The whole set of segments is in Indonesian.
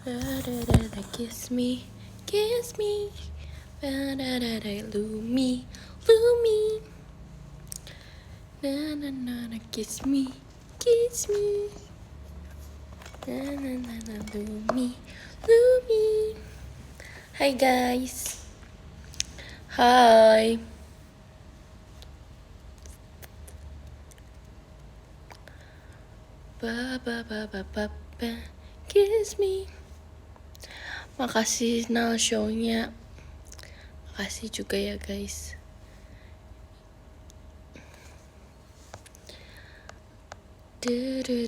Kiss me, kiss me, Lumi, Lumi, na na na na, kiss me, kiss me, na na na na, Lumi, Lumi. Hai guys, hai. Ba ba ba ba ba ba, kiss me. Makasih Nal show-nya. Makasih juga ya guys. Ding ding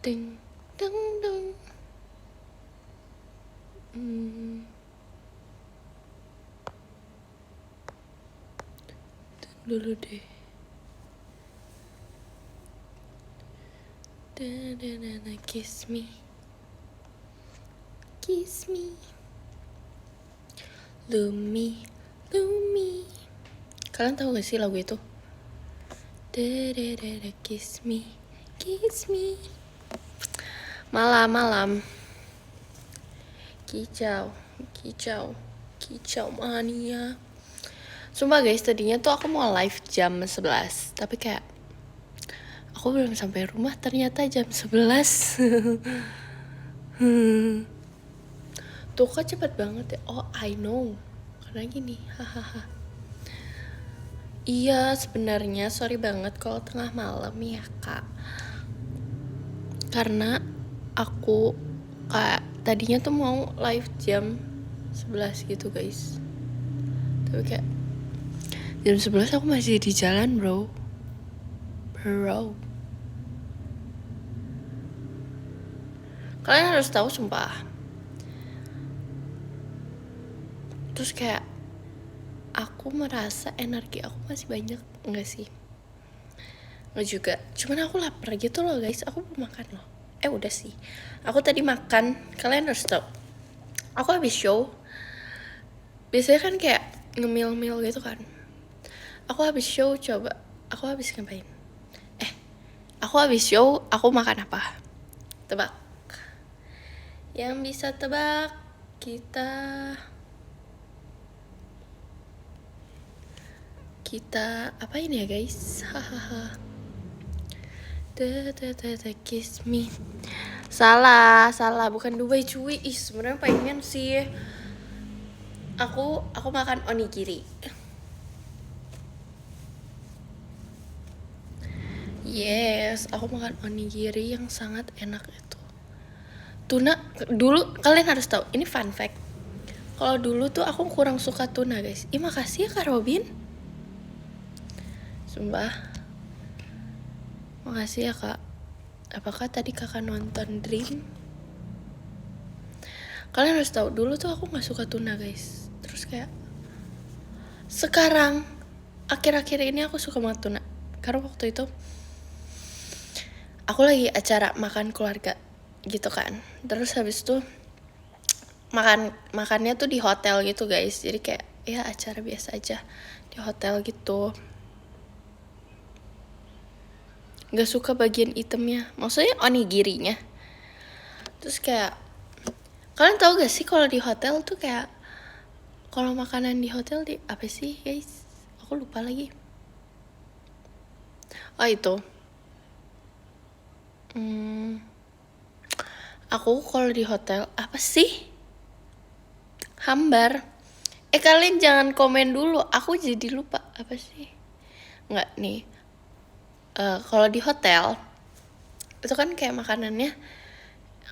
ding. Dulu deh. Kiss me, kiss me, Lumi, Lumi. Kalian tahu gak sih lagu itu? Kiss me, kiss me. Malam-malam. Kicau, kicau, kicau mania. Sumpah guys, tadinya tuh aku mau live jam 11, tapi kayak aku belum sampai rumah ternyata jam 11. Tuh kok cepet banget ya. Oh I know, karena gini, hahaha. Iya sebenarnya sorry banget kalau tengah malam ya kak, karena aku kayak tadinya tuh mau live jam 11 gitu guys, tapi kayak jam 11 aku masih di jalan bro. Kalian harus tahu sumpah. Terus kayak aku merasa energi aku masih banyak. Enggak sih, enggak juga, cuman aku lapar gitu loh guys. Aku belum makan loh. Udah sih, aku tadi makan. Kalian harus tahu, aku habis show biasanya kan kayak ngemil-mil gitu kan. Aku habis show, coba aku habis ngapain? Aku habis show, aku makan apa? Tebak. Yang bisa tebak, kita apain ya guys? Hahaha. Kiss me. Salah, bukan Dubai cuy. Sebenarnya pengen sih. Aku makan onigiri. Yes, aku makan onigiri yang sangat enak itu. Tuna, dulu kalian harus tahu, ini fun fact. Kalau dulu tuh aku kurang suka tuna guys. Makasih ya Kak Robin. Sumpah. Makasih ya Kak. Apakah tadi kakak nonton Dream? Kalian harus tahu, dulu tuh aku gak suka tuna guys. Terus kayak sekarang, akhir-akhir ini aku suka banget tuna. Karena waktu itu aku lagi acara makan keluarga gitu kan. Terus habis itu makannya tuh di hotel gitu guys. Jadi kayak ya acara biasa aja di hotel gitu. Gak suka bagian itemnya, maksudnya onigirinya. Terus kayak kalian tahu gak sih kalau di hotel tuh kayak, kalau makanan di hotel di apa sih guys? Aku lupa lagi. Oh itu. Aku kalau di hotel apa sih? Hambar. Kalian jangan komen dulu, aku jadi lupa apa sih? Nggak nih. Kalau di hotel itu kan kayak makanannya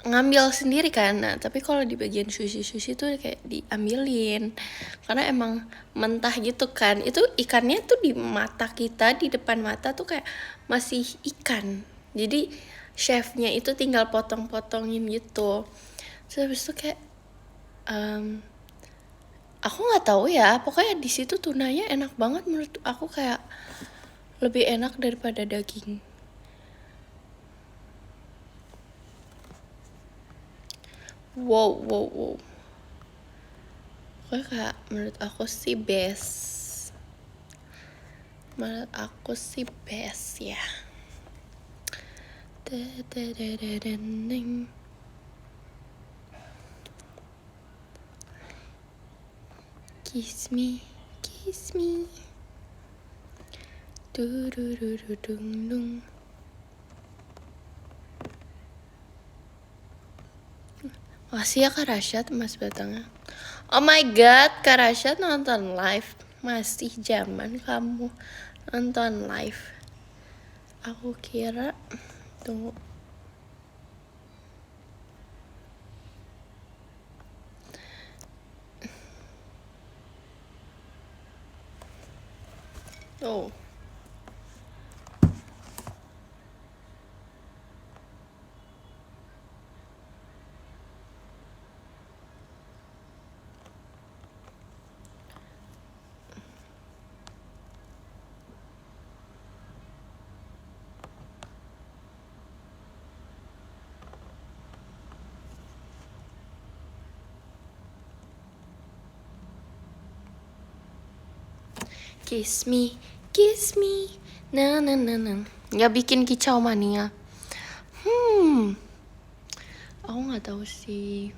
ngambil sendiri kan. Nah, tapi kalau di bagian sushi tuh kayak diambilin karena emang mentah gitu kan. Itu ikannya tuh di mata kita, di depan mata tuh kayak masih ikan. Jadi chefnya itu tinggal potong-potongin gitu. Terus habis itu kayak aku nggak tahu ya, pokoknya di situ tunanya enak banget menurut aku, kayak lebih enak daripada daging. Wow. Pokoknya kayak menurut aku sih best. Ya. Kiss me, kiss me. Du du du du dung dung. Makasih ya Kak Rasyad Mas Batangnya. Oh my god, Kak Rasyad nonton live. Masih zaman kamu nonton live. Aku kira, tunggu. Oh. Kiss me, na na na na. Nggak bikin kicau mania. Aku nggak tahu sih.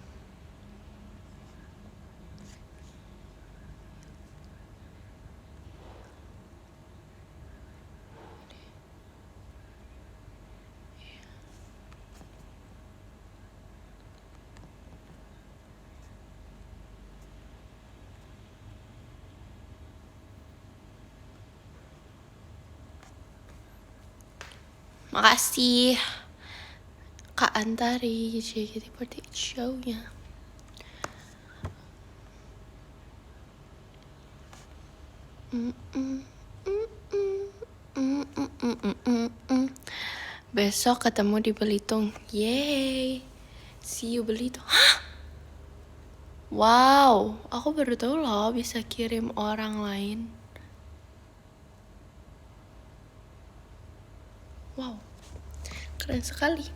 Makasih Kak Antari JKT48 show-nya. Besok ketemu di Belitung. Yeay. See you Belitung. Hah? Wow, aku baru tahu loh bisa kirim orang lain. Wow, keren sekali.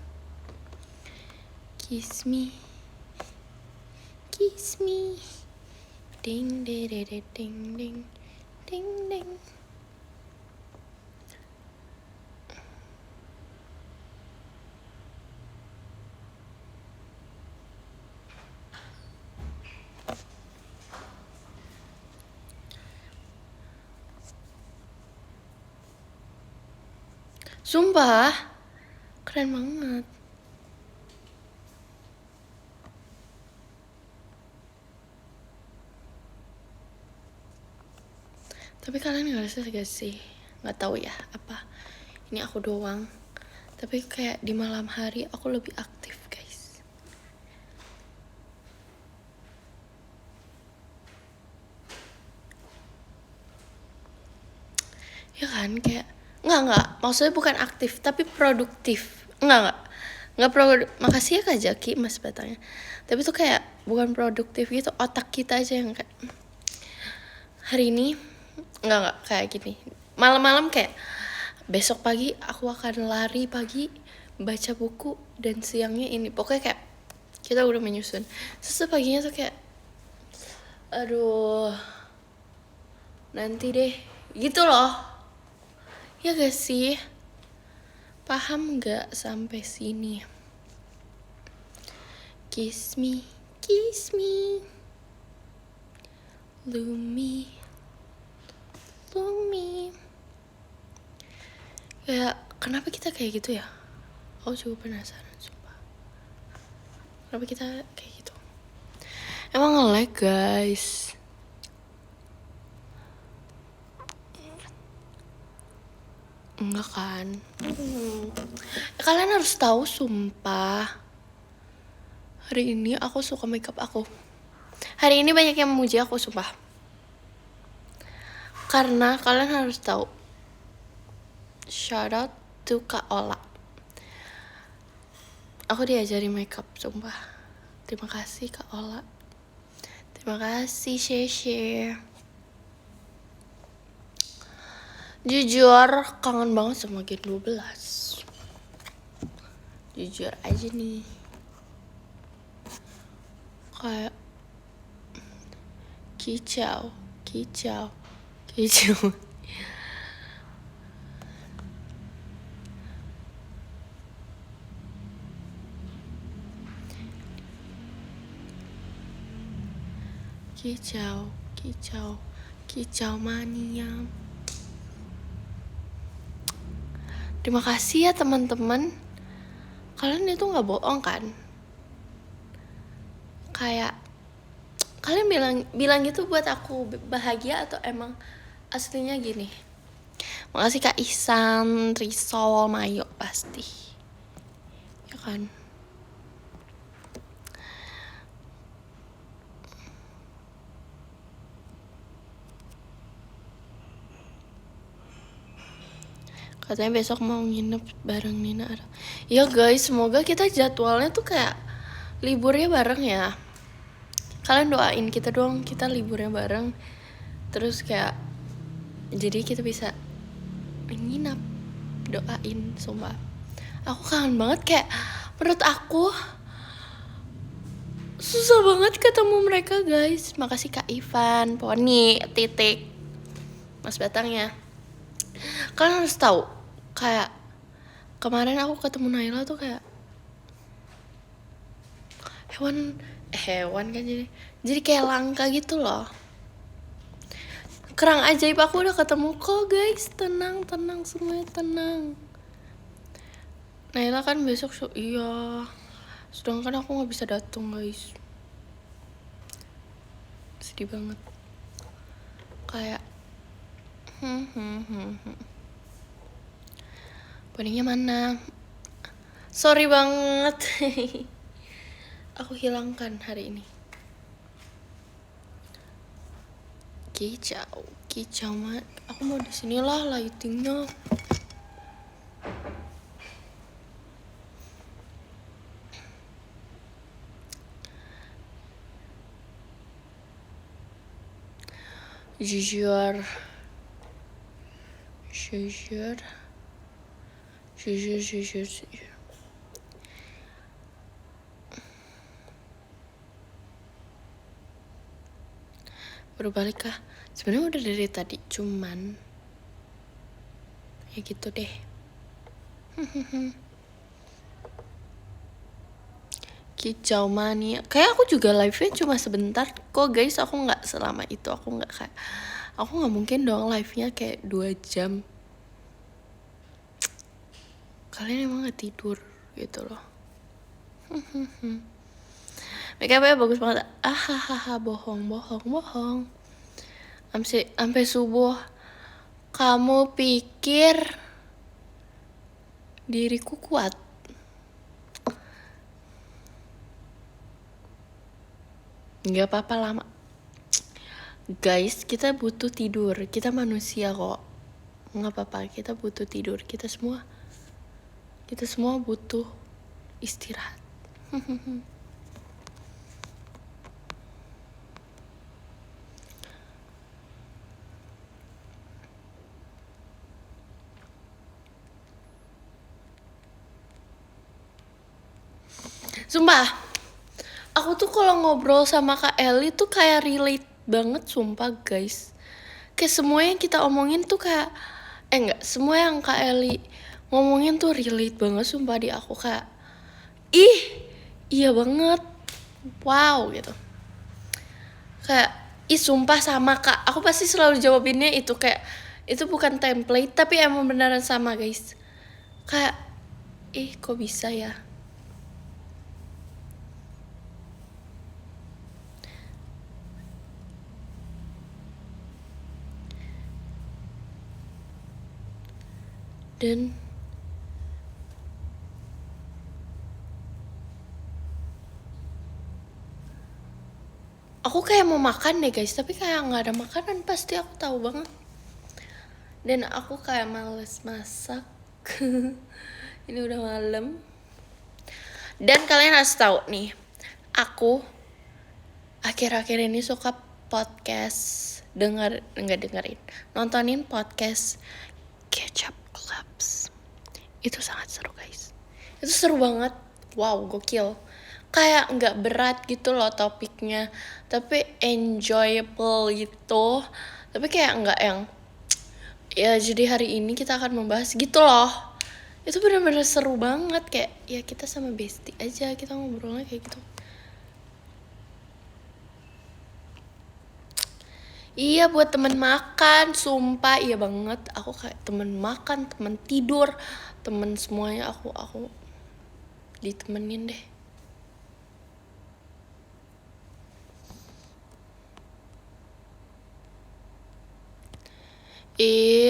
Kiss me, ding ding ding ding ding ding ding. Sumpah, keren banget. Tapi kalian ngerasa gak sih? Gak tahu ya apa. Ini aku doang. Tapi kayak di malam hari aku lebih aktif guys. Ya kan kayak Enggak, maksudnya bukan aktif tapi produktif. Enggak makasih ya Kak Jaki Mas Batangnya. Tapi tuh kayak bukan produktif gitu, otak kita aja yang kayak hari ini enggak kayak gini. Malam-malam kayak besok pagi aku akan lari pagi, baca buku, dan siangnya ini. Pokoknya kayak kita udah menyusun. Terus paginya tuh kayak aduh nanti deh gitu loh. Ya gak sih? Paham gak sampai sini? Kiss me, Lumi. Ya kenapa kita kayak gitu ya? Aku juga penasaran sumpah. Kenapa kita kayak gitu? Emang nge-lag guys. Enggak kan? Kalian harus tahu sumpah. Hari ini aku suka makeup aku. Hari ini banyak yang memuji aku sumpah. Karena kalian harus tahu. Shout out to Kak Ola. Aku diajari makeup sumpah. Terima kasih Kak Ola. Terima kasih Share. Jujur kangen banget sama Gen 12. Jujur aja nih. Kayak kicau. kicau mania. Terima kasih ya teman-teman, kalian itu nggak bohong kan? Kayak kalian bilang gitu buat aku bahagia atau emang aslinya gini? Makasih Kak Ihsan, Risol, Mayo pasti, ya kan? Katanya besok mau nginep bareng Nina. Ya guys, semoga kita jadwalnya tuh kayak liburnya bareng ya. Kalian doain kita dong, kita liburnya bareng. Terus kayak jadi kita bisa nginap. Doain, sumpah. Aku kangen banget, kayak menurut aku susah banget ketemu mereka guys. Makasih Kak Ivan, Poni, Titik, Mas Batang ya. Kalian harus tahu, kayak kemarin aku ketemu Naila tuh kayak hewan kan, jadi kayak langka gitu loh. Kerang ajaib aku udah ketemu kok guys. Tenang semuanya, tenang. Naila kan besok iya, sedangkan aku nggak bisa datang guys. Sedih banget. Kayak Boningnya mana? Sorry banget. Aku hilangkan hari ini. Kicau mat. Aku mau di sinilah lightingnya. Jujur. Baru balik kah? Sebenarnya udah dari tadi, cuman ya gitu deh. Kicau mania. Kayak aku juga live-nya cuma sebentar kok guys. Aku nggak selama itu. Aku nggak mungkin dong live-nya kayak 2 jam. Kalian emang nggak tidur gitu loh. Make up-nya bagus banget. Bohong. Sampai subuh. Kamu pikir diriku kuat? Nggak apa-apa lama. Guys, kita butuh tidur. Kita manusia kok. Nggak apa-apa, kita butuh tidur. Kita semua butuh istirahat. Sumpah, aku tuh kalau ngobrol sama Kak Eli tuh kayak relate banget, sumpah guys. Kayak semua yang kita omongin tuh kayak semua yang Kak Eli ngomongin tuh relate banget, sumpah di aku kayak iya banget, wow gitu. Kayak sumpah sama Kak, aku pasti selalu jawabinnya itu kayak itu bukan template tapi emang beneran sama guys. Kayak kok bisa ya. Dan aku kayak mau makan deh guys, tapi kayak nggak ada makanan, pasti aku tahu banget. Dan aku kayak males masak. Ini udah malam. Dan kalian harus tahu nih, aku akhir-akhir ini suka podcast, nontonin podcast Ketchup Clubs. Itu sangat seru guys. Itu seru banget. Wow, gokil. Kayak nggak berat gitu loh topiknya, tapi enjoyable gitu. Tapi kayak nggak yang ya jadi hari ini kita akan membahas gitu loh. Itu benar-benar seru banget, kayak ya kita sama bestie aja, kita ngobrolnya kayak gitu. Iya buat temen makan, sumpah iya banget. Aku kayak temen makan, temen tidur, temen semuanya aku ditemenin deh.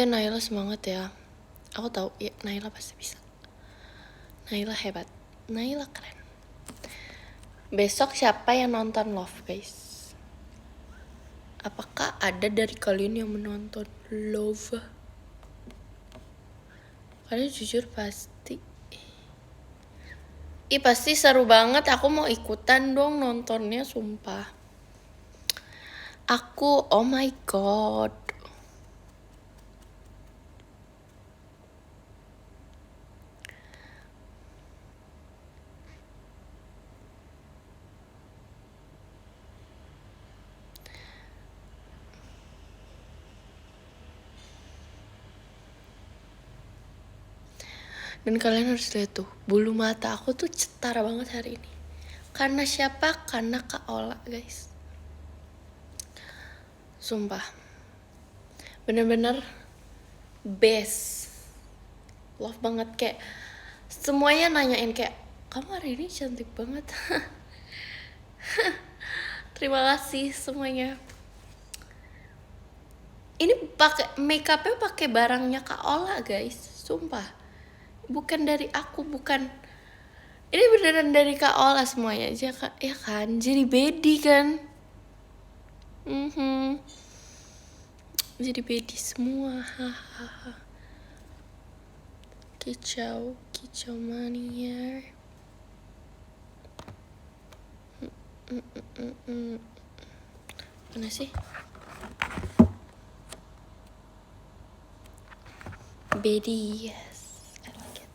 Naila semangat ya. Aku tahu ya Naila pasti bisa. Naila hebat. Naila keren. Besok siapa yang nonton Love guys? Apakah ada dari kalian yang menonton Love? Kalian jujur pasti. Ih pasti seru banget. Aku mau ikutan dong nontonnya sumpah. Aku oh my god. Dan kalian harus lihat tuh, bulu mata aku tuh cetar banget hari ini. Karena siapa? Karena Kak Ola guys. Sumpah. Bener-bener best. Love banget kayak semuanya nanyain kayak kamu hari ini cantik banget. Terima kasih semuanya. Ini pakai makeupnya pakai barangnya Kak Ola guys, sumpah. Bukan dari aku, bukan. Ini beneran dari Kak Ola semuanya aja Kak, ya kan? Jadi bedi kan? Jadi bedi semua, hahaha. Kicau mania. Mana sih? Bedi, yes. I like it.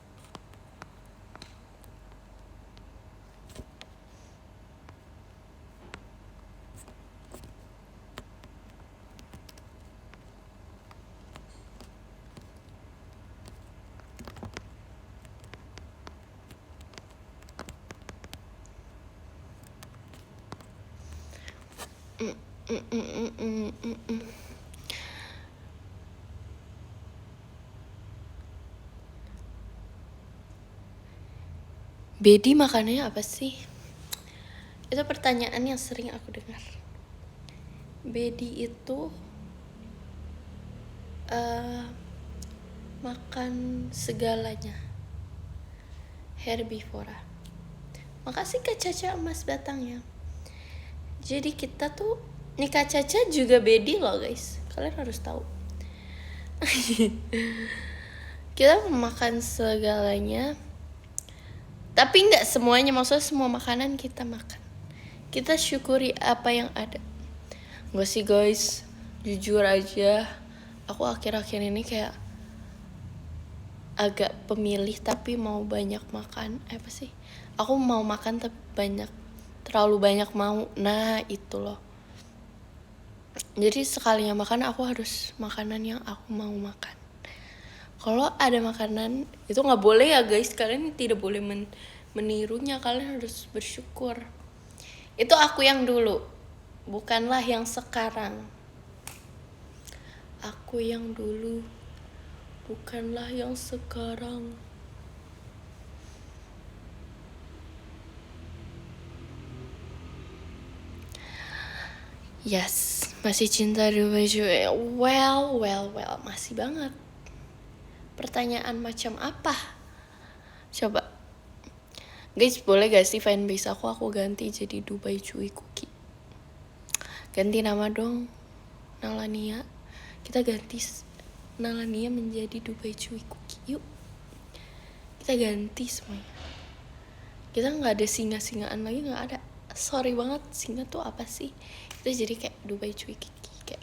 Bedi makannya apa sih? Itu pertanyaan yang sering aku dengar. Bedi itu makan segalanya. Herbivora. Makasih Kak Caca emas batangnya. Jadi kita tuh, nih Kak Caca juga bedi loh guys. Kalian harus tahu. Kita makan segalanya. Tapi nggak semuanya, maksudnya semua makanan kita makan. Kita syukuri apa yang ada. Nggak sih guys, jujur aja, aku akhir-akhir ini kayak agak pemilih tapi mau banyak makan. Apa sih? Aku mau makan tapi terlalu banyak mau. Nah itu loh. Jadi sekalinya makan aku harus makanan yang aku mau makan. Kalau ada makanan itu nggak boleh ya guys, kalian tidak boleh menirunya, kalian harus bersyukur. Itu aku yang dulu, bukanlah yang sekarang. Aku yang dulu, bukanlah yang sekarang. Yes, masih cinta di baju. Well, masih banget. Pertanyaan macam apa? Coba. Guys, boleh gak sih fanbase aku ganti jadi Dubai Cuy Cookie? Ganti nama dong, Nalania. Kita ganti Nalania menjadi Dubai Cuy Cookie. Yuk. Kita ganti semuanya. Kita gak ada singa-singaan lagi, gak ada. Sorry banget, singa tuh apa sih? Kita jadi kayak Dubai Cuy Cookie. Kayak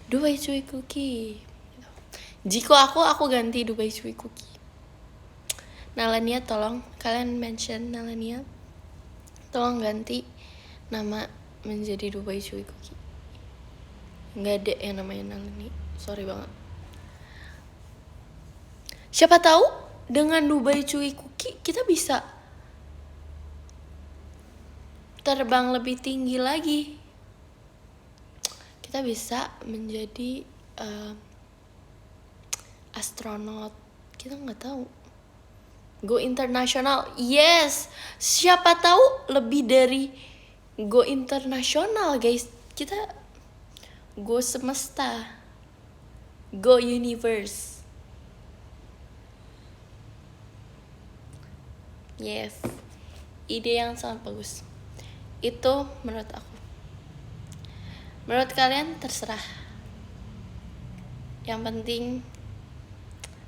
Dubai Cuy Cookie. Jiko aku ganti Dubai Cuy Cookie. Nalania tolong kalian mention Nalania, tolong ganti nama menjadi Dubai Cuy Cookie. Nggak ada yang namanya Nalani, sorry banget. Siapa tahu dengan Dubai Cuy Cookie kita bisa terbang lebih tinggi lagi. kita bisa menjadi astronot, kita nggak tahu. Go internasional, yes, siapa tahu lebih dari go internasional guys. Kita go semesta, go universe. Yes, ide yang sangat bagus. Itu menurut aku. Menurut kalian terserah. Yang penting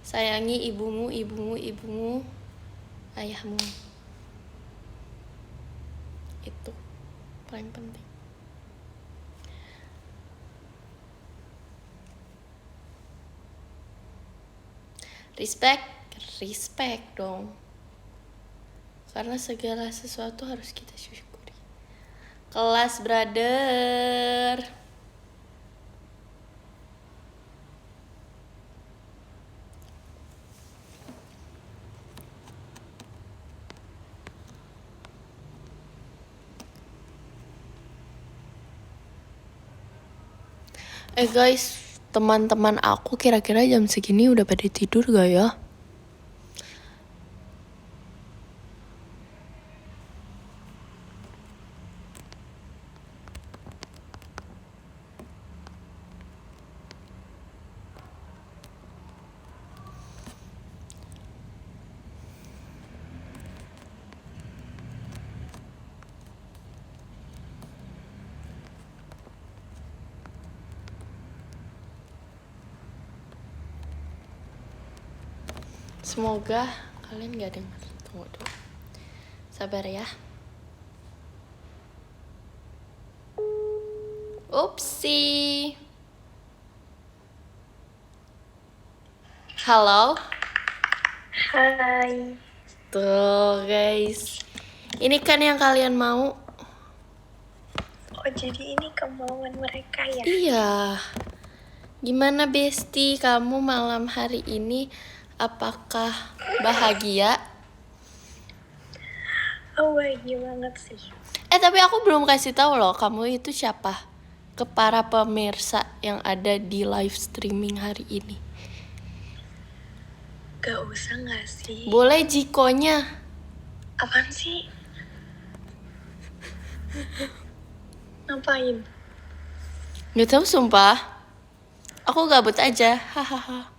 sayangi ibumu, ayahmu. Itu paling penting. Respect dong. Karena segala sesuatu harus kita syukuri. Kelas brother. Guys, teman-teman aku kira-kira jam segini udah pada tidur gak ya? Semoga kalian gak dengar. Tunggu dulu. Sabar ya. Upsi. Halo. Hai. Tuh guys. Ini kan yang kalian mau. Oh jadi ini kemauan mereka ya? Iya. Gimana Besti, kamu malam hari ini apakah bahagia? Oh bahagia banget sih. Tapi aku belum kasih tahu loh, kamu itu siapa? Ke para pemirsa yang ada di live streaming hari ini. Gak usah gak sih? Boleh Jikonya. Apaan sih? Ngapain? Gak tahu sumpah. Aku gabut aja. Hahaha.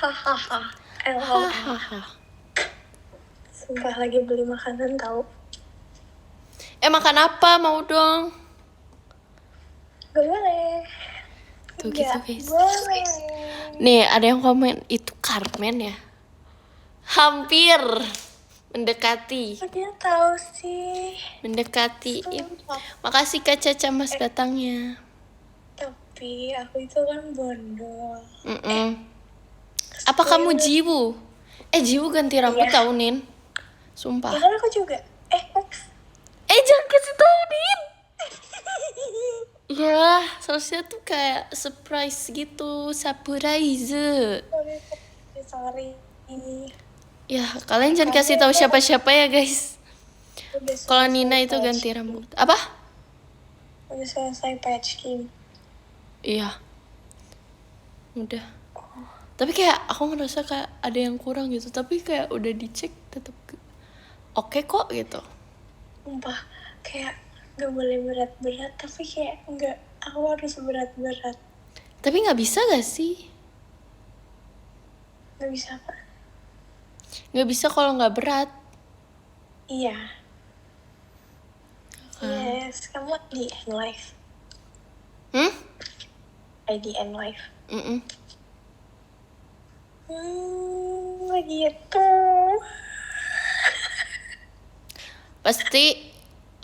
Hahaha. LOL. Hahaha. Sumpah lagi beli makanan tahu. Makan apa? Mau dong. Gak boleh. Tuh gitu guys. Boleh. Nih ada yang komen itu Carmen ya. Hampir mendekati. Oh, dia tahu sih. Mendekati. Sumpah. Makasih Kak Caca Mas datangnya. Tapi aku itu kan bondol. Apa kamu Jiwu? Jiwu ganti rambut Iya. tahu Nin. Sumpah. Ya kan aku juga. Ups. Jangan kasih tahu Nin. Ya, seharusnya tuh kayak surprise gitu, surprise. Sorry. Ya, kalian jangan kasih tahu siapa-siapa ya guys. Kalau Nina itu ganti rambut. Apa? Udah selesai patch Kim. Iya. Udah. Tapi kayak aku ngerasa kayak ada yang kurang gitu. Tapi kayak udah dicek tetap oke kok gitu. Sumpah kayak gak boleh berat-berat. Tapi kayak enggak, aku harus berat-berat. Tapi gak bisa gak sih? Gak bisa apa? Gak bisa kalau gak berat. Iya. Yes, kamu di end life. IDN life. Begitu. Pasti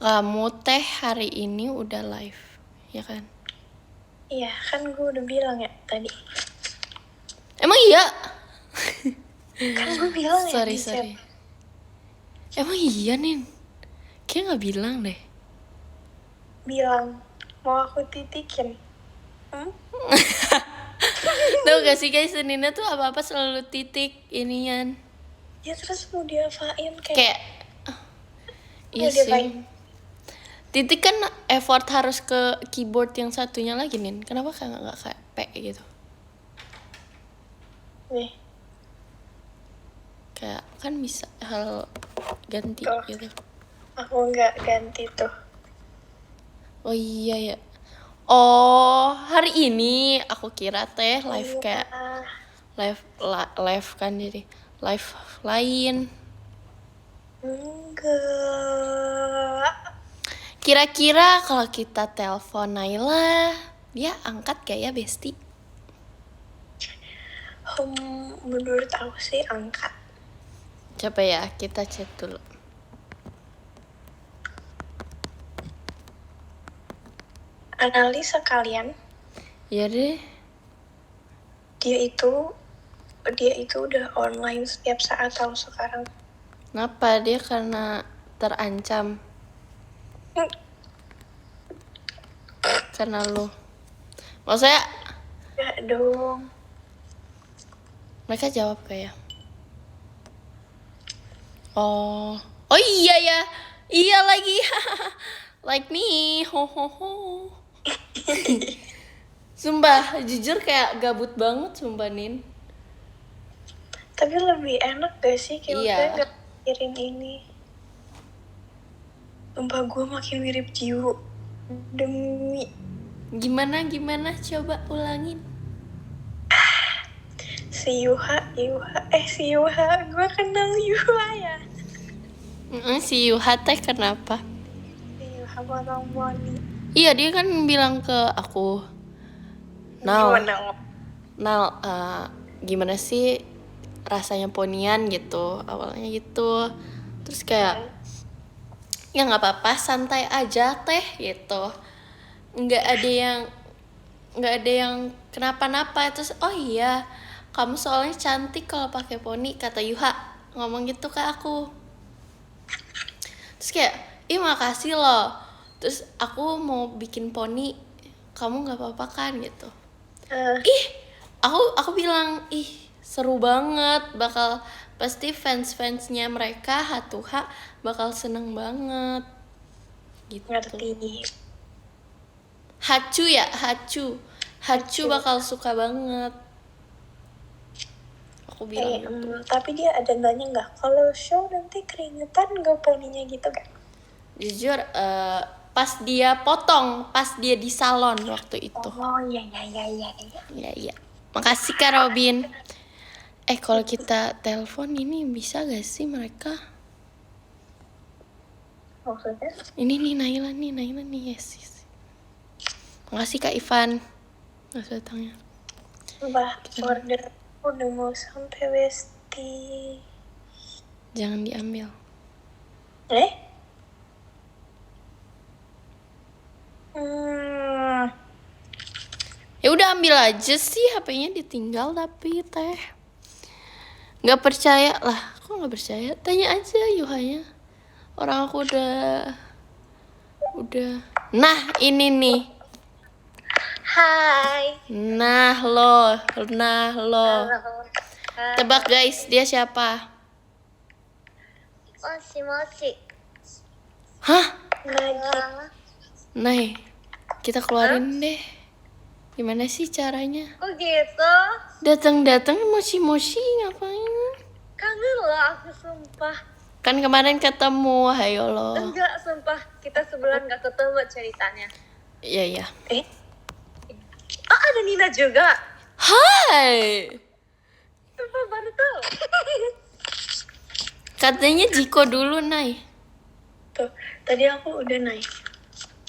kamu teh hari ini udah live, ya kan? Iya, kan gue udah bilang ya tadi. Emang iya? Kan gue bilang ya. Sorry. Emang iya Nin? Kayaknya gak bilang deh. Bilang, mau aku titikin. Tau gak sih guys, Nina tuh apa-apa selalu titik inian. Ya terus mau diapain Kayak iya mau sih. diapain? Titik kan effort harus ke keyboard yang satunya lagi nih. Kenapa nggak kayak P gitu? Nih, Kayak kan bisa hal ganti tuh. gitu. Aku nggak ganti tuh. Oh iya ya. Oh hari ini aku kira teh live kayak live kan jadi live lain. Enggak. Kira-kira kalau kita telepon Naila, dia angkat gak ya Besti? Menurut aku sih angkat. Coba ya kita cek dulu. Analisa kalian, Ya deh. dia itu udah online setiap saat tahu sekarang. Kenapa dia karena terancam? Karena lu. Maksudnya Enggak dong. mereka jawab kayak oh iya ya, iya lagi. Like me, ho ho ho. Sumpah jujur kayak gabut banget sumpah Nin. Tapi lebih enak gak sih kayak Iya. maksudnya gak mikirin ini. Sumpah gue makin mirip Jiwo. Demi. Gimana coba ulangin. Si Yuha, gue kenal Yuha ya. Si Yuha teh kenapa? Si Yuha potong Boni. Iya dia kan bilang ke aku, Nal, gimana sih rasanya ponian gitu, awalnya gitu. Terus kayak, ya nggak apa-apa, santai aja teh gitu. Nggak ada yang kenapa-napa. Terus oh iya, kamu soalnya cantik kalau pakai poni, kata Yuha ngomong gitu ke aku. Terus kayak, ih makasih loh. Terus aku mau bikin poni, kamu nggak apa-apa kan gitu. Ih, aku bilang ih seru banget, bakal pasti fans-fansnya mereka Hatuha bakal seneng banget. Gitu. Ngerti. Hachu bakal suka banget. Aku bilang gitu. Tapi dia ada nanya nggak kalau show nanti keringetan nggak poninya gitu kan? Jujur pas dia potong, pas dia di salon waktu itu. Oh iya. Iya. Makasih Kak Robin. Kalau kita telepon ini bisa gak sih mereka? Maksudnya? Ini nih Naila nih, yes. Makasih Kak Ivan. Mas datangnya. Mbah, order udah mau sampai Besti. Jangan diambil. Ya udah ambil aja sih, HP-nya ditinggal tapi teh. Nggak percaya lah, kok nggak percaya? Tanya aja Yuhanya. Orang aku udah. Nah ini nih. Hai. Nah lo. Halo. Tebak guys, dia siapa? Moshi. Hah? Najib. Nah, kita keluarin deh. Gimana sih caranya? Kok gitu? Datang moshi ngapain? Kangen loh aku sumpah. Kan kemarin ketemu, hayo lo. Enggak, sumpah. Kita sebulan gak ketemu ceritanya. Iya. Oh, ada Nina juga. Hai. Sumpah baru tahu. Katanya Jiko dulu, Nay. Tuh, tadi aku udah naik.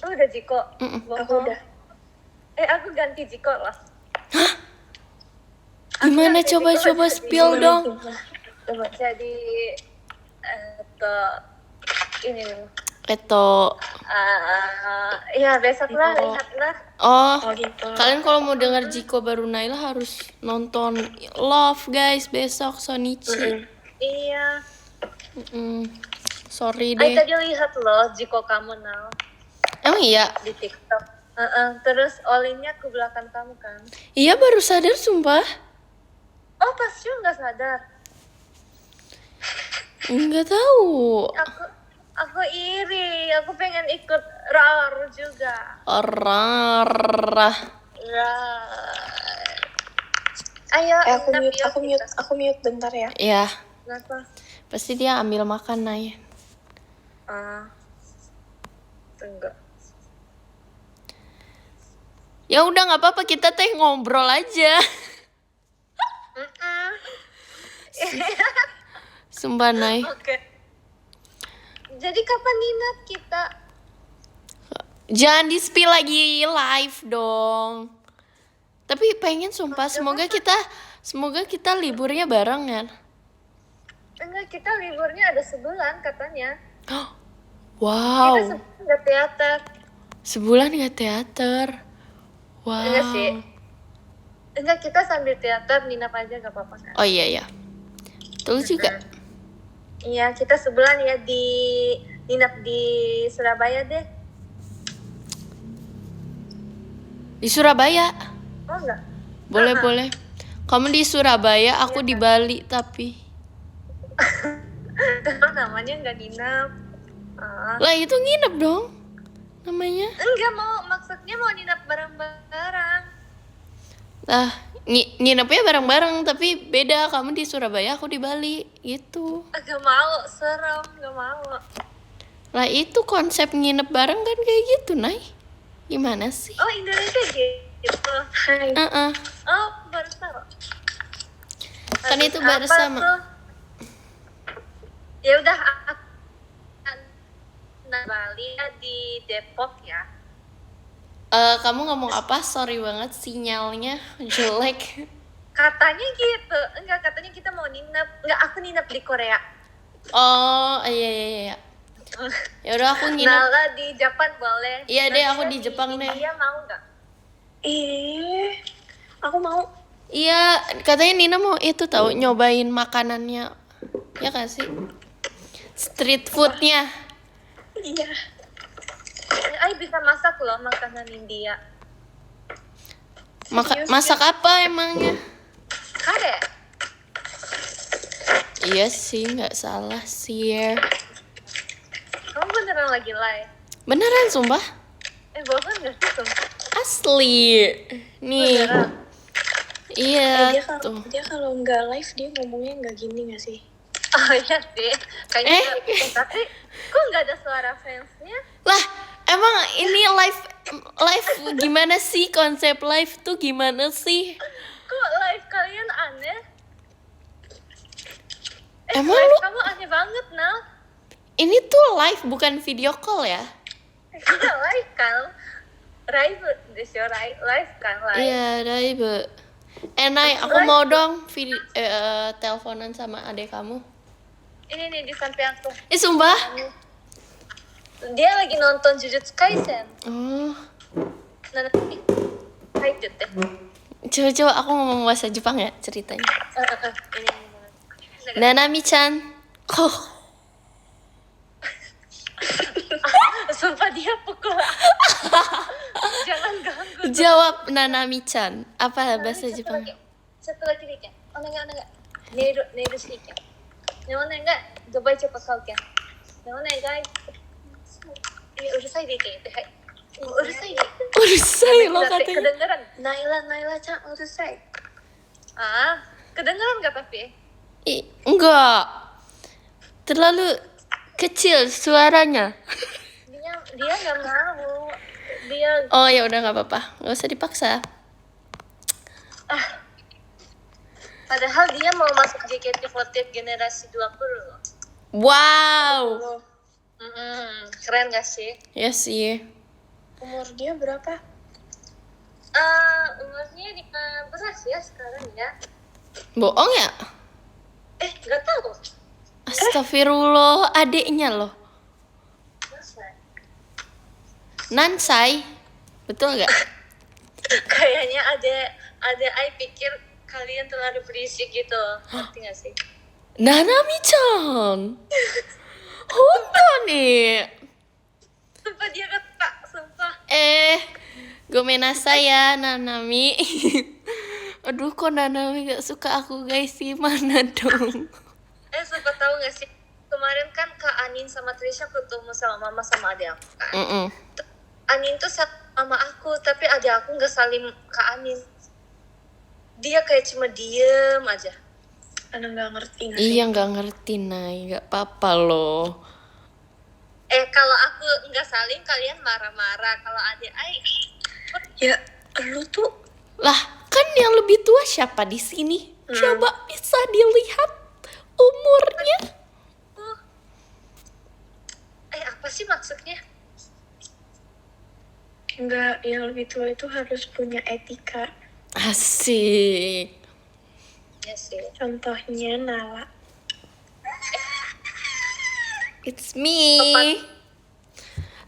Oh, udah Jiko? Aku udah. Aku ganti Jiko lah. Gimana coba spill dong. Coba. Jadi, ini ya besoklah lihatlah. Oh, gitu. kalian kalau mau denger Jiko baru Naila harus nonton Love guys besok Sonichi. Iya. Sorry deh. Tadi lihat loh Jiko kamu now Emang iya? di TikTok. Terus Olinnya ke belakang kamu kan? Iya baru sadar sumpah. Oh pas show nggak sadar? Nggak tahu. Aku iri, aku pengen ikut RAR juga. Orang. RAR. Ayo, Aku nginep mute, yuk aku kita. mute, aku mute bentar ya. Ya, Kenapa? pasti dia ambil makan Nay. Enggak. Ya udah nggak apa-apa, kita teh ngobrol aja. Sumpah Nay. Oke. Jadi kapan nginep kita? Jangan di spill lagi live dong. Tapi pengen sumpah, semoga kita liburnya barengan. Enggak, kita liburnya ada sebulan katanya. Wow, Kita sebulan nggak teater. sebulan nggak teater. Wow. Enggak sih. Enggak, kita sambil teater nginep aja gak apa-apa kan? Oh iya ya. Betul juga. Iya, kita sebulan ya nginep di Surabaya deh. Di Surabaya. Oh enggak? Boleh. Kamu di Surabaya, aku di Bali tapi. Itu namanya nggak nginep. Lah itu nginep dong. Namanya. Enggak, maksudnya mau nginep bareng-bareng. Lah, nginepnya bareng-bareng tapi beda, kamu di Surabaya, aku di Bali gitu. Gak mau, serem, gak mau. Lah itu konsep nginep bareng kan kayak gitu, Nay. Gimana sih? Oh, Indonesia gitu. Hai. Oh, baru tahu. Kan Habis itu apa bersama. tuh? Ya udah, Bali di Depok ya. Kamu ngomong apa? Sorry banget sinyalnya jelek. Katanya gitu. Enggak, katanya kita mau nginep. Enggak, aku nginep di Korea. Oh, iya. Ya udah aku nginep. Nala di Jepang boleh. Iya deh, aku Nadia di Jepang deh. India mau nggak? Aku mau. Iya, katanya Nina mau itu tahu nyobain makanannya. Ya kan sih? Street foodnya. Iya. Ay bisa masak loh makanan India. Masak apa emangnya? Kare. Iya sih, nggak salah sih ya. Kamu beneran lagi live? Beneran sumpah? Bosan gak sih sumpah? Asli. Nih. Beneran? Iya Dia kalau nggak live dia ngomongnya nggak gini nggak sih? Oh iya sih. Kayaknya tapi kok nggak ada suara fansnya? Lah, emang ini live gimana sih, konsep live tuh gimana sih? Kok live kalian aneh? Emang live lu kamu aneh banget, Nal. ini tuh live bukan video call ya? Iya live kan. Live kan live. Iya, live. Nay, aku mau dong video teleponan sama adek kamu. Ini nih di samping aku. Sumpah? Dia lagi nonton Jujutsu Kaisen. Oh. Nanti hai deh. Coba aku ngomong bahasa Jepang ya ceritanya. Ini. Nanami-chan. Oh. Sumpah dia pukul. Jangan ganggu. Jawab Nanami-chan. Apa bahasa Jepang? Satu lagi dikit. Onegai. Neil sedikit. Onegai. Dubai cepat kau kan. Onegai. Urusai dikit. Hai. Urusai lo katanya. Kedengeran. Naila cak urusai. Kedengeran gak tapi? Enggak. Terlalu kecil suaranya. Dia nggak mau. Dia. Oh ya udah nggak apa-apa, nggak usah dipaksa. Padahal dia mau masuk JKT48 generasi 20 loh. Wow. Keren gak sih? Ya sih. Umur dia berapa? Umurnya 15 ya sekarang ya. Bohong ya? Nggak tahu. Astagfirullah, adiknya loh. Nansai, betul nggak? Kayaknya ada I pikir kalian terlalu berisik gitu. Ngerti gak sih? Nanami-chan. Honto nih. Sumpah dia kata, sumpah. Gomenasai ya Nanami. Aduh kok Nanami gak suka aku guys, gimana dong? Sumpah tahu gak sih? Kemarin kan Kak Anin sama Trisha ketemu sama mama sama adik aku kan. Mm-mm. Anin tuh sama aku, tapi adik aku nggak salim ke Anin. Dia kayak cuma diem aja. Karena nggak ngerti nggak sih? Iya nggak ngerti Nay, nggak apa-apa loh. Kalau aku nggak salim kalian marah-marah. Kalau adik Ya, lu tuh Lah kan yang lebih tua siapa di sini? Coba bisa dilihat umurnya. apa sih maksudnya? nggak, yang lebih tua itu harus punya etika. Asik. Ya sih. Contohnya Nala. It's me.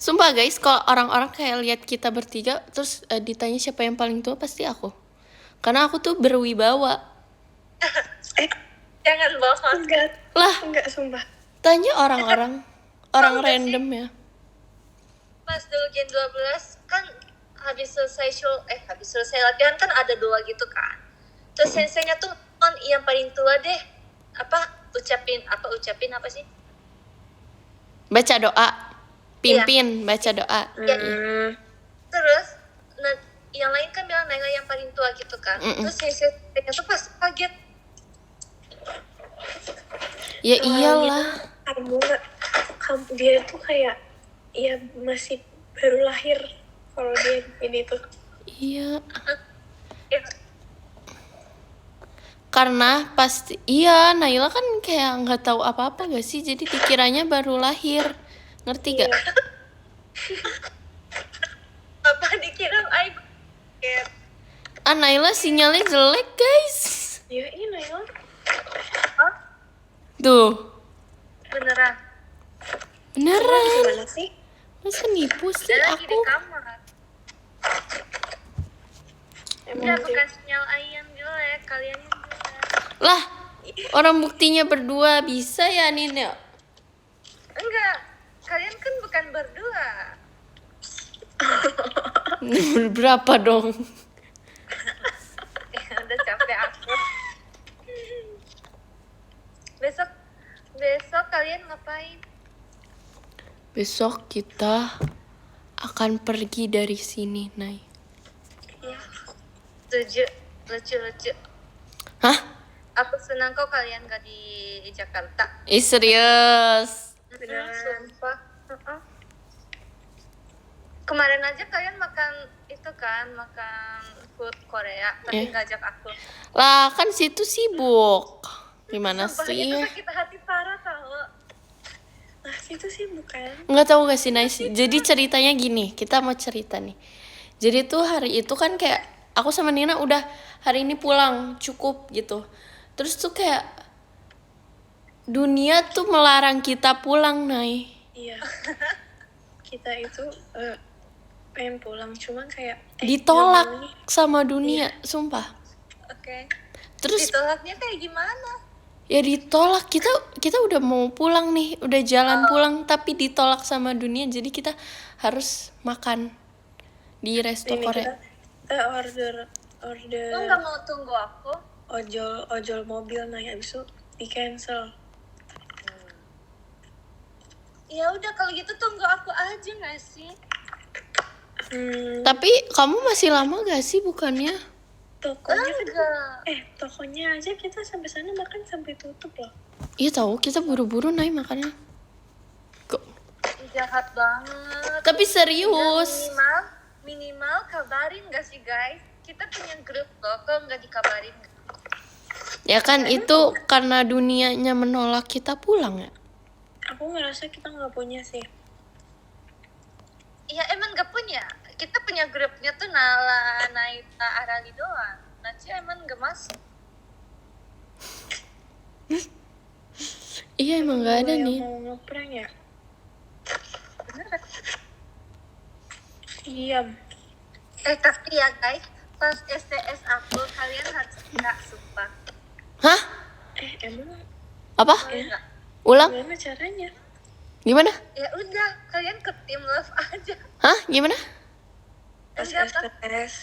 Sumpah guys, kalau orang-orang kayak lihat kita bertiga terus ditanya siapa yang paling tua, pasti aku. Karena aku tuh berwibawa. Jangan bohong. Enggak, sumpah. Tanya orang-orang, orang Tahu gak random ya. Pas dulu Gen 12 kan habis selesai latihan kan ada 2 gitu kan. Terus senseinya tuh yang paling tua deh. Ucapin apa sih? Baca doa. Pimpin, baca doa. Ya, terus yang lain kan bilang Naila yang paling tua gitu kan. Terus senseinya tuh pas kaget. Ya iyalah. Dia tuh kayak ya masih baru lahir kalau dia ini tuh. Iya. Ya, Karena pasti iya Naila kan kayak nggak tahu apa-apa gak sih, jadi dikiranya baru lahir, ngerti gak? apa dikira kaget. Naila sinyalnya jelek guys. Ya ini ya. Hah? Tuh Beneran? beneran. Gimana sih? Masa nipu sih Dia lagi di aku? kamar. Udah bukan sinyal Ayan jelek, kalian yang jelek. Lah orang buktinya berdua bisa ya Nina? Enggak, kalian kan bukan berdua. Berapa dong? Udah capek aku. Besok kalian ngapain? Besok kita akan pergi dari sini, Nay. Ya, lucu. Hah? Aku senang kok kalian gak di Jakarta. Serius? Sumpah. Kemarin aja kalian makan food Korea, tapi nggak ajak aku. Lah kan situ sibuk. Gimana Sumpah, sih? itu sakit hati parah tau. Nah, itu sih bukan. Nggak tahu gak sih, Nice? Jadi ceritanya gini, kita mau cerita nih. Jadi tuh hari itu kan kayak aku sama Nina udah hari ini pulang cukup gitu. Terus tuh kayak dunia tuh melarang kita pulang, Nay. Iya. Kita itu pengen pulang, cuman kayak Ditolak gak mau nih. sama dunia, sumpah. Oke. Terus Ditolaknya kayak gimana? ya ditolak, kita udah mau pulang nih, udah jalan pulang tapi ditolak sama dunia, jadi kita harus makan di resto Ini Korea. kita order Lo nggak mau tunggu aku? ojol mobil, nah habis itu di cancel. Ya udah kalau gitu tunggu aku aja nggak sih? Tapi kamu masih lama gak sih bukannya? Tokonya kan, Enggak. tokonya aja kita sampai sana makan sampai tutup loh. Iya tahu, kita buru-buru Nay makannya. Kok? Jahat banget. Tapi serius. Minimal kabarin gak sih guys? Kita punya grup loh, kok nggak dikabarin? Ya kan itu karena dunianya menolak kita pulang ya. Aku ngerasa kita nggak punya sih. Iya emang gak punya. Kita punya grupnya tuh Nala, Naita, Arali doang. Naci emang gak masuk. Iya emang gak ada Yang nih. mau ngeprank ya? Diam. Tapi ya guys, pas STS aku kalian harus nggak sumpah. Hah? Emang Apa? Nggak. Ulang? gimana caranya? Gimana? Ya udah, kalian ke tim love aja. Hah? Gimana? Pas Enggak, pas STS.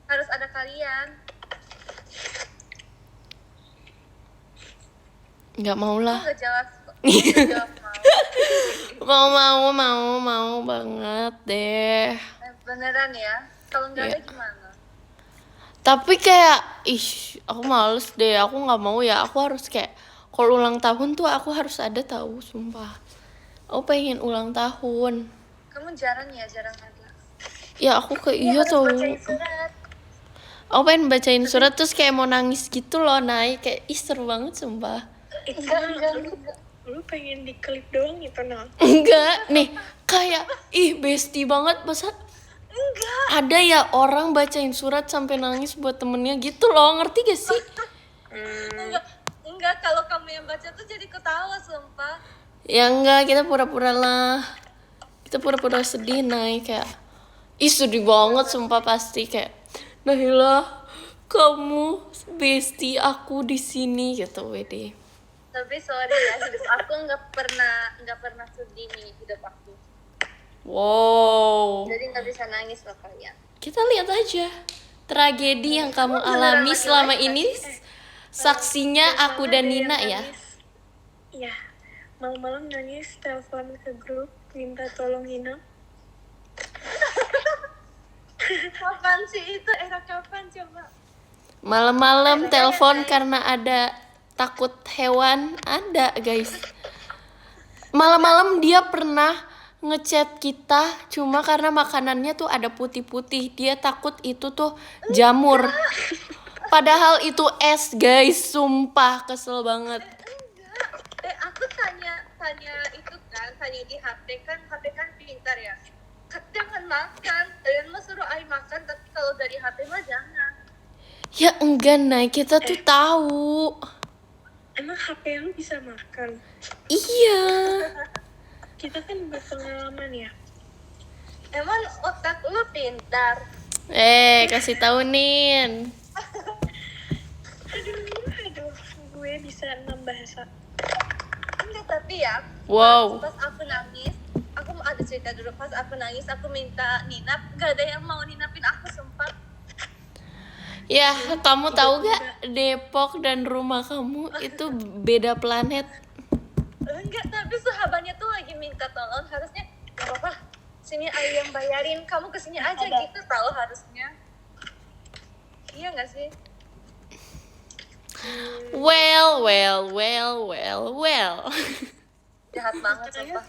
harus ada kalian. Nggak mau lah. Nggak jelas kok. Jawab mau. Mau banget deh. Beneran ya? Kalau nggak ada Iya. gimana? Tapi kayak, aku males deh. Aku nggak mau ya. Aku harus kayak, kalau ulang tahun tuh aku harus ada tahu, sumpah. Aku pengen ulang tahun. Kamu jarang ada. Ya aku kayak iya harus tahu. bacain surat. Aku pengen bacain surat terus kayak mau nangis gitu loh, naik kayak seru banget sumpah. Enggak. Lu pengen diklip doang gitu, Nal? Enggak, nih kayak bestie banget masa Enggak. ada ya orang bacain surat sampai nangis buat temennya gitu loh, ngerti gak sih? Enggak, kalau kamu yang baca tuh jadi ketawa, sumpah. Ya enggak, kita pura-pura lah. Kita pura-pura sedih, naik kayak sedih banget sumpah pasti kayak Nahila, kamu bestie aku di sini gitu, Wede. Tapi sorry ya, hidup aku nggak pernah sedih nih hidup aku. Wow. Jadi nggak bisa nangis loh kalian. Kita lihat aja tragedi yang kamu alami selama ini. Saksinya aku dan Nina ya. Iya. Malam-malam nangis, telepon ke grup, minta tolong Nina. Kapan sih itu? Era kapan coba? Malam-malam telepon karena ada takut hewan, ada guys. Malam-malam dia pernah ngechat kita cuma karena makanannya tuh ada putih-putih. Dia takut itu tuh jamur. Padahal itu es guys, sumpah kesel banget. Enggak. Aku tanya itu kan, tanya di HP kan pintar ya. Jangan makan, kalian mah suruh Ai makan, tapi kalau dari HP mah jangan. Ya enggak, Nay, kita tuh tahu. Emang HP lu bisa makan? Iya. Kita kan berpengalaman ya. Emang otak lu pintar. Kasih tahu Nin. Aduh, gue bisa 6 bahasa. Enggak, tapi ya. Wow. Pas aku nangis, aku mau ada cerita dulu. Pas aku nangis, aku minta ninap. Gak ada yang mau ninapin aku, sumpah. Ya, kamu tahu gak Depok dan rumah kamu itu beda planet. Enggak, tapi sahabatnya tuh lagi minta tolong. Harusnya gak apa-apa, sini Ai yang bayarin, kamu kesini aja gitu tahu harusnya. Iya gak sih? Well. Jahat banget, sumpah.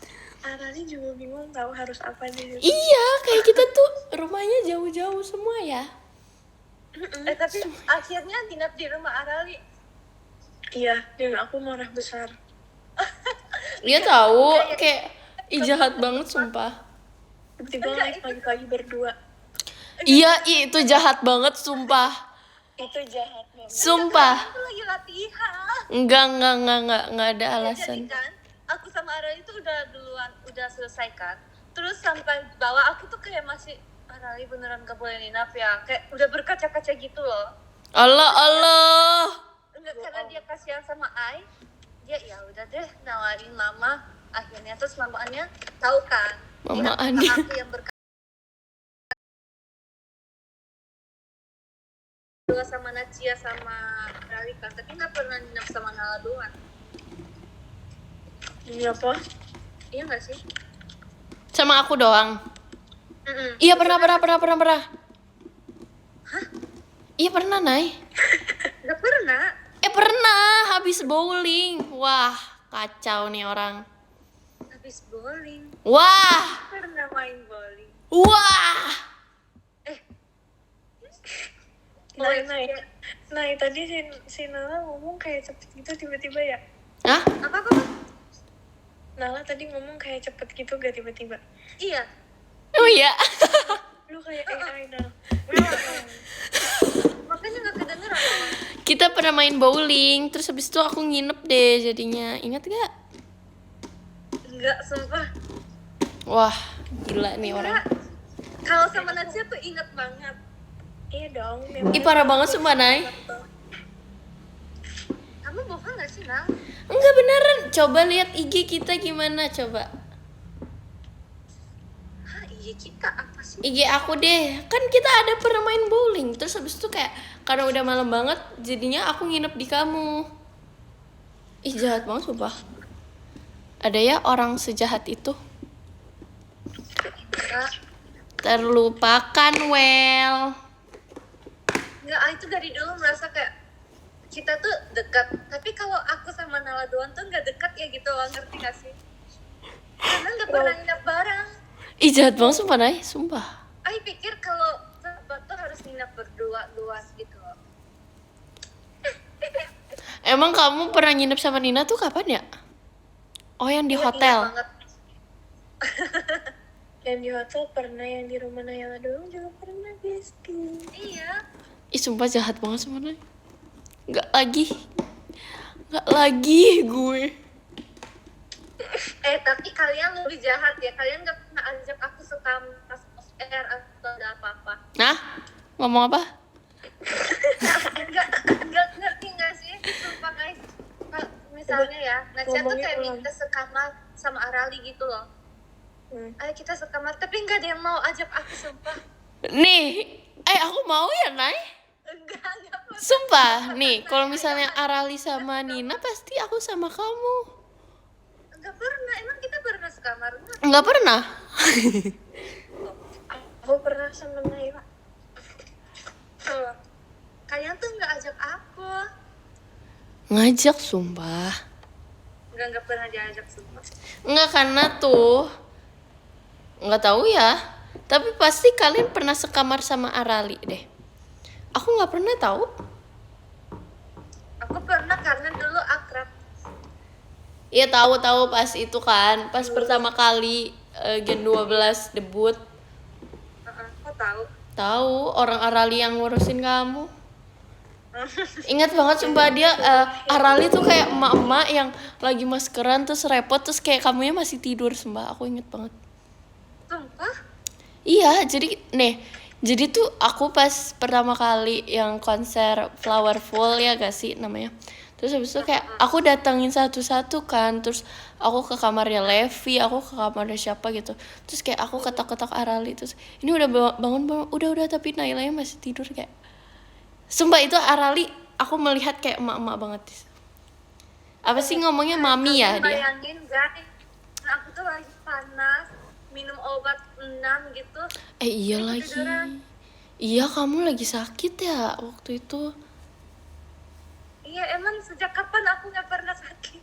Arani juga bingung tahu harus apa nih. Iya, kayak kita tuh rumahnya jauh-jauh semua ya. Tapi akhirnya dinap di rumah Arali. Iya, dan aku marah besar. Dia tahu kayak jahat banget sumpah. Tiba-tiba live pagi-pagi berdua. Iya, itu jahat banget sumpah. Itu jahat banget. Sumpah. Aku lagi latihan. Enggak ada Jadi alasan. kan, aku sama Arali tuh udah selesai kan. Terus sampai bawah aku tuh kayak masih Arali beneran gak boleh ninap ya. Kayak udah berkaca-kaca gitu loh. Allah. Enggak, karena dia kasihan sama Ai. Dia ya udah deh nawarin mama. Akhirnya terus mamanya tahu kan. Mamaannya. Aku yang berkaca sama Nacia sama Arali kan. Tapi gak pernah ninap sama Nala doang. Iya apa? Iya gak sih? Sama aku doang. Mm-mm. Iya pernah. Iya pernah, Nay. Gak pernah. Pernah habis bowling. Wah, kacau nih orang. Habis bowling. Wah. Pernah main bowling. Wah. Nah, tadi si Nala ngomong kayak cepet gitu tiba-tiba ya. Hah? Apa? Nala tadi ngomong kayak cepet gitu gak tiba-tiba. Iya. Oh iya. Lu kayak AI, Nal. Makanya gak kedengeran. Kita pernah main bowling, terus habis itu aku nginep deh jadinya. Ingat gak? Enggak, sumpah. Wah, gila nih orang. Enggak. Kalau sama Nacia tuh inget banget. Iya dong. Ih, parah banget sumpah, Nay. Kamu bohong gak sih, Nang? Enggak beneran. Coba lihat IG kita gimana coba. Hah, iya kita apa sih? IG aku deh. Kan kita ada pernah main bowling. Terus habis itu kayak karena udah malam banget, jadinya aku nginep di kamu. Ih, jahat banget sumpah. Ada ya orang sejahat itu. Enggak. Terlupakan, Well. Enggak, itu dari dulu merasa kayak kita tuh dekat. Tapi kalau aku sama Nala doang tuh nggak dekat ya gitu loh, ngerti gak sih? Karena nggak pernah nginep bareng. Ih, jahat banget sumpah, Nay. Sumpah. Aku pikir kalau sahabat tuh harus nginep berdua luas gitu loh. Emang kamu pernah nginep sama Nina tuh kapan ya? Oh, yang di Iya, hotel. ingat banget. Yang di hotel pernah, yang di rumah Nayla doang juga pernah, Besti. Iya. Ih, sumpah jahat banget sama Nay. Nggak lagi gue. Tapi kalian lebih jahat ya. Kalian nggak pernah ajak aku sekam pas off air atau ada apa-apa. Nah, ngomong apa? Enggak ngerti nggak sih? Sumpah guys. Kalau misalnya ya, Nacia tuh ngomongnya kayak ulang. minta sekamar sama Arali gitu loh. Ayo kita sekamar, tapi nggak ada yang mau ajak aku, sumpah. Nih, aku mau ya, Nay. Enggak pernah. Sumpah, nih, kalau misalnya Arali sama Nina pasti aku sama kamu. Enggak pernah, emang kita pernah sekamar? Nggak pernah. Aku pernah sama Nayla. Tuh. Kalian tuh nggak ajak aku. Ngajak, sumpah. Nggak pernah diajak, sumpah. Nggak, karena tuh nggak tahu ya. Tapi pasti kalian pernah sekamar sama Arali deh. Aku nggak pernah tahu. Aku pernah karena dulu akrab. Iya, tahu pas itu kan, pas pertama kali Gen 12 debut. Kok tahu? Tahu orang Arali yang ngurusin kamu. Ingat banget sumpah dia Arali tuh kayak emak-emak yang lagi maskeran terus repot terus kayak kamunya masih tidur, sumpah. Aku inget banget. Sumpah? Iya, jadi tuh aku pas pertama kali yang konser Flowerful ya gak sih namanya. Terus habis itu kayak aku datengin satu-satu kan, terus aku ke kamarnya Levi, aku ke kamarnya siapa gitu. Terus kayak aku ketok-ketok Arali, terus ini udah bangun, udah tapi Nailanya masih tidur kayak. Sumpah itu Arali, aku melihat kayak emak-emak banget. Apa sih ngomongnya mami ya Kalian dia? bayangin guys, aku tuh lagi panas, minum obat 6 gitu. Iya Ini lagi. ketiduran. Iya, kamu lagi sakit ya waktu itu. Iya, emang sejak kapan aku nggak pernah sakit?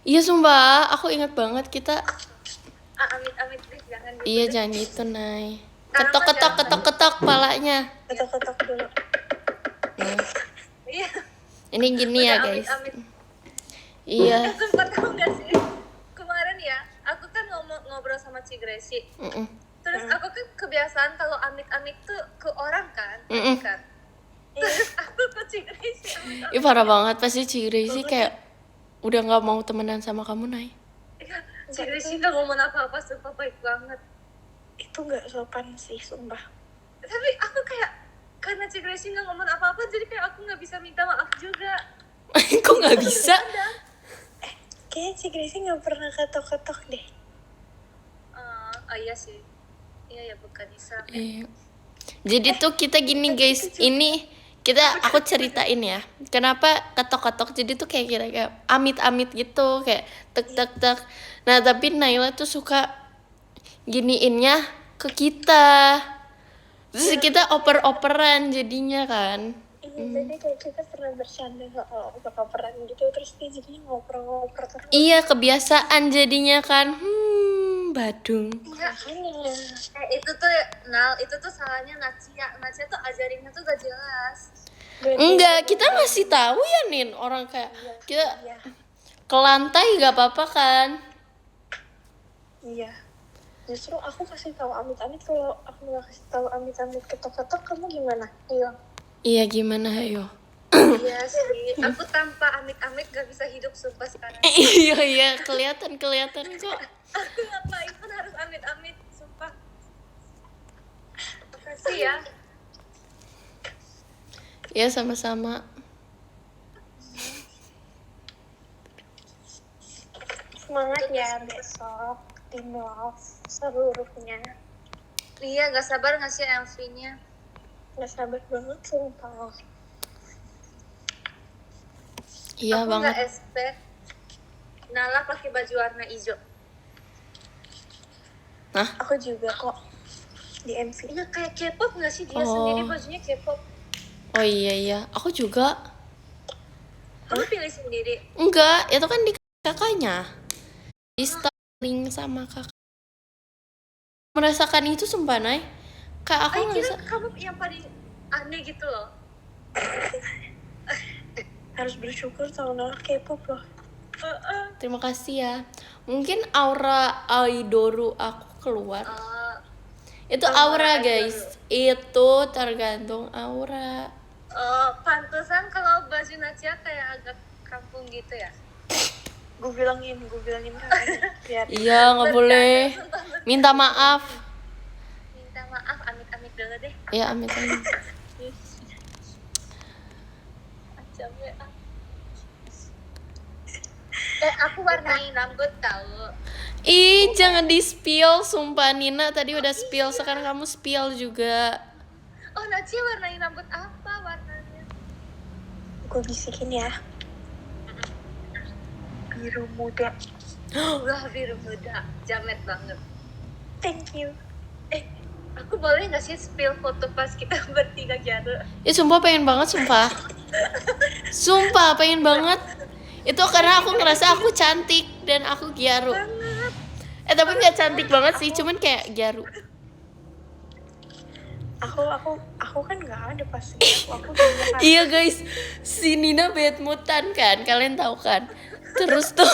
Iya sumpah, aku ingat banget kita. Amit-amit please, jangan gitu. Iya deh. jangan gitu, Nay. Sekarang Ketok palanya. Ketok-ketok dulu. Nah, Iya. ini gini ya Udah guys. amit-amit. Iya. Sumpah tahu nggak sih? Kemarin ya, aku kan ngobrol sama Ci Gracie. Mm-mm. Terus aku kan kebiasaan kalau amit-amit tuh ke orang kan, Mm-mm. kan. Terus aku ke Ci Gracie. Ih parah banget pasti Ci Gracie kayak udah nggak mau temenan sama kamu, Nay. Iya, Ci Gracie nggak ngomong apa-apa, sumpah baik banget. Itu nggak sopan sih, sumpah. Tapi aku kayak karena Ci Gracie nggak ngomong apa-apa, jadi kayak aku nggak bisa minta maaf juga. Kok nggak bisa? Kayaknya si Gracie nggak pernah ketok-ketok deh. Iya sih. Iya ya, bukan Islam. Iya. Jadi tuh kita gini guys, aku ceritain ya. Kenapa ketok-ketok? Jadi tuh kayak amit-amit gitu, kayak tek. Nah, tapi Naila tuh suka giniinnya ke kita. Terus kita oper-operan jadinya kan. Jadi kayak kita pernah bercanda soal oper-operan gitu, terus dia jadinya ngoper-ngoper terus. Iya, kebiasaan jadinya kan. Badung. Makanya. Itu tuh itu tuh salahnya Nacia tuh ajarinnya tuh gak jelas. Enggak, kita masih tahu ya Nin, orang kayak kita Iya. ke lantai gak apa-apa kan. Iya. Justru aku kasih tahu amit-amit, kalau aku nggak kasih tahu amit-amit ketok-ketok, kamu gimana? Iya, gimana ayo. Iya sih, aku tanpa amit-amit gak bisa hidup sumpah sekarang. Iya, kelihatan kok. Aku ngapain pun harus amit-amit, sumpah. Makasih ya. Ya sama-sama. Semangat ya besok tim love seluruhnya. Iya, gak sabar ngasih MV-nya. Gak sabar banget sumpah. Iya Aku banget. gak expect. Nala pakai baju warna hijau. Aku juga kok di MV. Iya kayak K-pop nggak sih dia Oh. sendiri bajunya K-pop. Oh iya, aku juga. Kamu pilih sendiri. Enggak, itu kan di kakaknya. Di styling sama kakak. Merasakan itu sumpah, Nay. Kayak aku Aku kira ngerasa kamu yang paling aneh gitu loh. Harus bersyukur tahun lalu K-pop loh. terima kasih ya. Mungkin aura Aidoru aku keluar. Itu aura, guys. Itu tergantung aura. Pantesan kalau baju Nacia kayak agak kampung gitu ya. Gue bilangin kakaknya biar Iya, nggak boleh. Minta maaf. Minta maaf, amit-amit dulu deh. Ya, amit-amit. Macam ya. Aku warnain rambut tahu. Ih, jangan di-spill. Sumpah, Nina tadi udah spill. Sekarang kamu spill juga. Oh, Nacia warnain rambut apa warnanya? gue bisikin ya. Biru muda. Wah, biru muda, jamet banget. Thank you. Aku boleh nggak sih spill foto pas kita bertiga Jaru? Ya, sumpah pengen banget, sumpah. Sumpah, pengen banget. Itu karena aku ngerasa aku cantik dan aku Gyaru. Tapi nggak cantik banget sih, cuman kayak Gyaru. Aku kan nggak ada pas aku di Jakarta. Iya guys, si Nina bad moodan kan, kalian tahu kan? Terus tuh,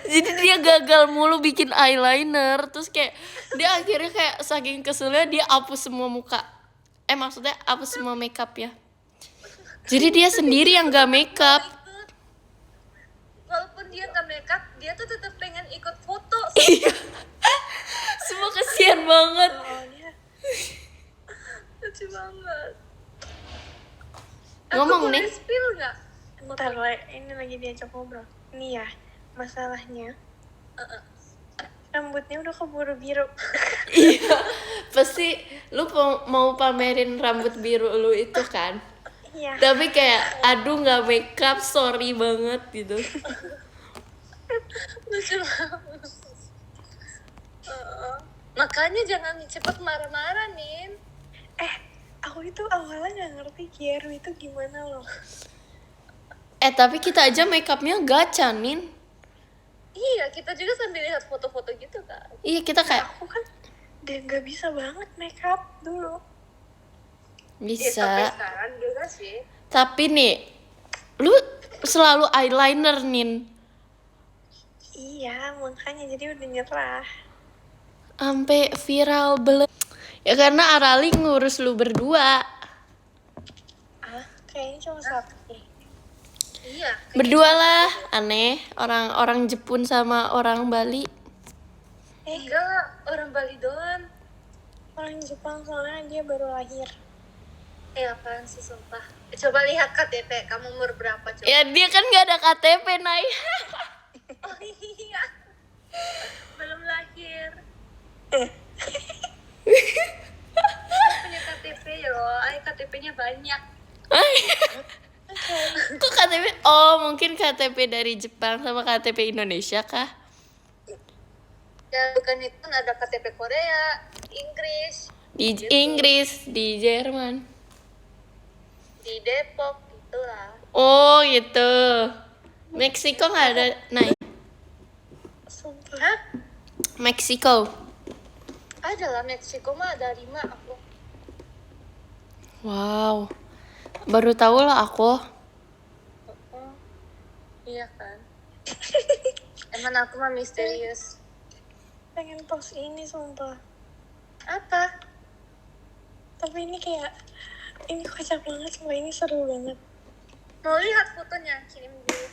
jadi dia gagal mulu bikin eyeliner, terus kayak dia akhirnya kayak saking keselnya dia hapus semua muka. Maksudnya hapus semua makeup ya. Jadi dia sendiri yang gak makeup. Walaupun dia nggak makeup, dia tuh tetap pengen ikut foto. Iya. Semua kesian banget. Soalnya Lucu banget. Ngomong Aku boleh nih. spill nggak? ntar ini lagi diajak ngobrol. Nih ya, masalahnya rambutnya udah keburu biru. Iya, pasti lu mau pamerin rambut biru lu itu kan? Iya. Tapi kayak aduh nggak makeup, sorry banget gitu. Lucu banget. Makanya jangan cepet marah-marah, Nin. Aku itu awalnya nggak ngerti Gyaru itu gimana loh. Tapi kita aja makeupnya gacha, Nin. Iya, kita juga sambil lihat foto-foto gitu kan. Iya, kita kayak Aku kan udah nggak bisa banget makeup dulu. Ya, sampai bisa. sekarang juga sih. Tapi nih, lu selalu eyeliner, Nin. Iya, makanya jadi udah nyerah. Sampai viral banget. Ya karena Arali ngurus lu berdua. Kayaknya cuma satu nih. Iya. Berdua lah, aneh. Orang Jepun sama orang Bali. Enggak, orang Bali doang. Orang Jepang soalnya dia baru lahir. Apaan sih sumpah. Coba lihat KTP, kamu umur berapa coba? Ya dia kan gak ada KTP, Nay. Oh iya. Belum lahir. Punya KTP ya loh, KTP-nya banyak. Kok KTP? Oh, mungkin KTP dari Jepang sama KTP Indonesia kah? Ya bukan itu kan ada KTP Korea, Inggris, Di Inggris, di Jerman. di Depok gitulah. Oh, gitu. Meksiko nggak ada, Nay. Sumpah. Meksiko. Ada lah, Meksiko mah ada 5 aku. Wow. Baru tahu lah aku. Iya kan. Emang aku mah misterius. Pengen post ini sumpah. Apa? Tapi ini kayak ini kocak banget, sumpah ini seru banget. Mau lihat fotonya, kirim dulu.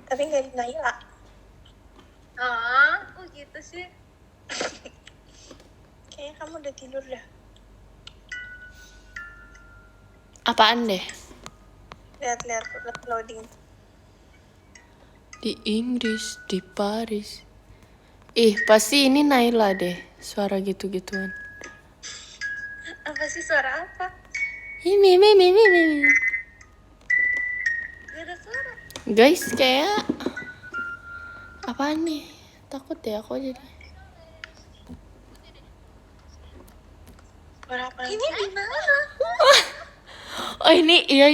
Tapi nggak di Naila. Kok gitu sih? Kayaknya kamu udah tidur dah. Apaan deh? Lihat loading. Di Inggris, di Paris. Pasti ini Naila deh. Suara gitu-gituan. Apa sih suara apa? Ini. Gak ada suara. Guys, kayak Apaan nih? Takut ya aku jadi. Berapa? Ini di mana? Oh ini iya